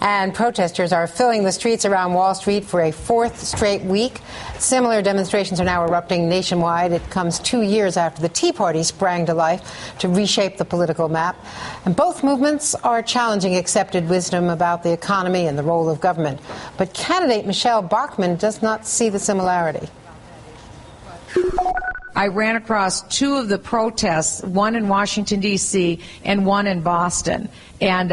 And protesters are filling the streets around Wall Street for a fourth straight week. Similar demonstrations are now erupting nationwide. It comes 2 years after the Tea Party sprang to life to reshape the political map. And both movements are challenging accepted wisdom about the economy and the role of government. But candidate Michelle Bachmann does not see the similarity. I ran across two of the protests, one in Washington, D.C. and one in Boston. And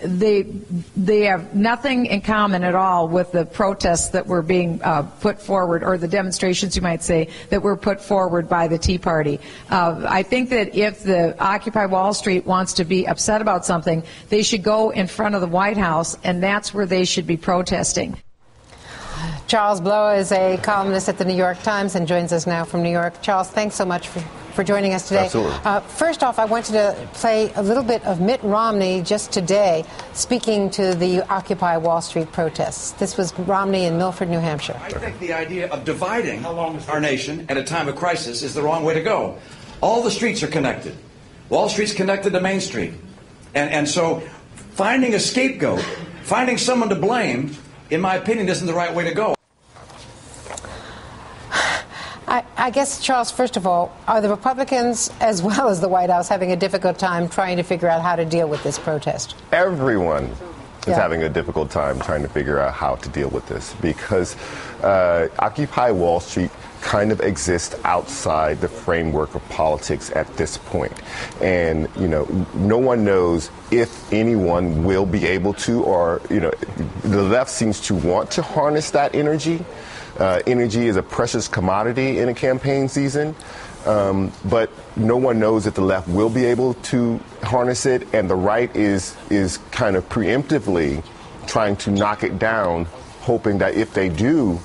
they have nothing in common at all with the protests that were being put forward, or the demonstrations, you might say, that were put forward by the Tea Party. I think that if the Occupy Wall Street wants to be upset about something, they should go in front of the White House, and that's where they should be protesting. Charles Blow is a columnist at the New York Times and joins us now from New York. Charles, thanks so much for joining us today. Absolutely. First off, I wanted to play a little bit of Mitt Romney just today speaking to the Occupy Wall Street protests. This was Romney in Milford, New Hampshire. I think the idea of dividing our nation at a time of crisis is the wrong way to go. All the streets are connected. Wall Street's connected to Main Street. And so finding a scapegoat, finding someone to blame, in my opinion, isn't the right way to go. I guess, Charles, first of all, are the Republicans as well as the White House having a difficult time trying to figure out how to deal with this protest? Everyone is having a difficult time trying to figure out how to deal with this, because Occupy Wall Street kind of exists outside the framework of politics at this point. And, you know, no one knows if anyone will be able to, or, you know, the left seems to want to harness that energy. Energy is a precious commodity in a campaign season, but no one knows if the left will be able to harness it, and the right is kind of preemptively trying to knock it down, hoping that if they do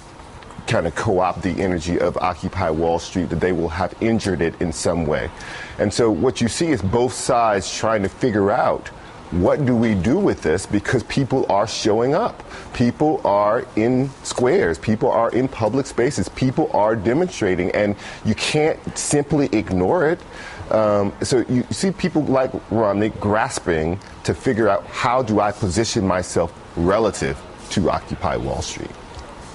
kind of co-opt the energy of Occupy Wall Street, that they will have injured it in some way. And so what you see is both sides trying to figure out, what do we do with this? Because people are showing up. People are in squares. People are in public spaces. People are demonstrating, and you can't simply ignore it. So you see people like Romney grasping to figure out, how do I position myself relative to Occupy Wall Street?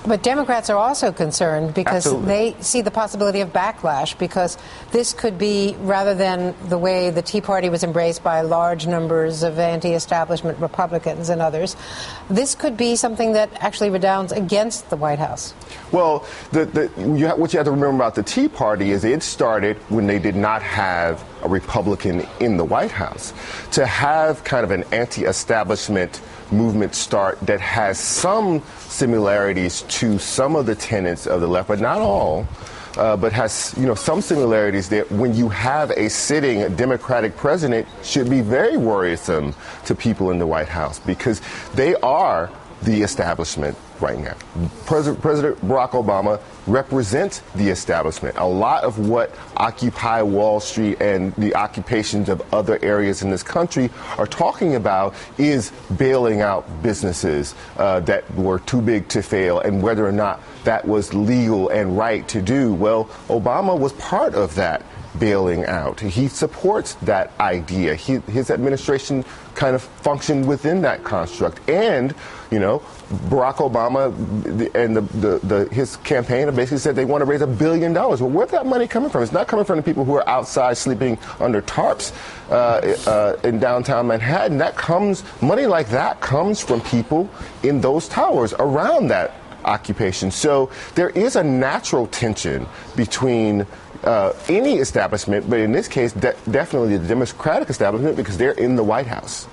But Democrats are also concerned because Absolutely. they see the possibility of backlash, because this could be, rather than the way the Tea Party was embraced by large numbers of anti-establishment Republicans and others, this could be something that actually redounds against the White House. Well, what you have to remember about the Tea Party is it started when they did not have a Republican in the White House. To have kind of an anti-establishment movement start that has some similarities to some of the tenets of the left, but not all, but has, you know, some similarities that when you have a sitting Democratic president, should be very worrisome to people in the White House, because they are the establishment right now. President Barack Obama represents the establishment. A lot of what Occupy Wall Street and the occupations of other areas in this country are talking about is bailing out businesses that were too big to fail, and whether or not that was legal and right to do. Well, Obama was part of that bailing out. He supports that idea. His administration kind of functioned within that construct. And, you know, Barack Obama and his campaign basically said they want to raise $1 billion. Well, where's that money coming from? It's not coming from the people who are outside sleeping under tarps in downtown Manhattan. Money like that comes from people in those towers around that occupation. So there is a natural tension between any establishment, but in this case, definitely the Democratic establishment, because they're in the White House.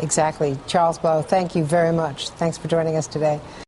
Exactly. Charles Blow, thank you very much. Thanks for joining us today.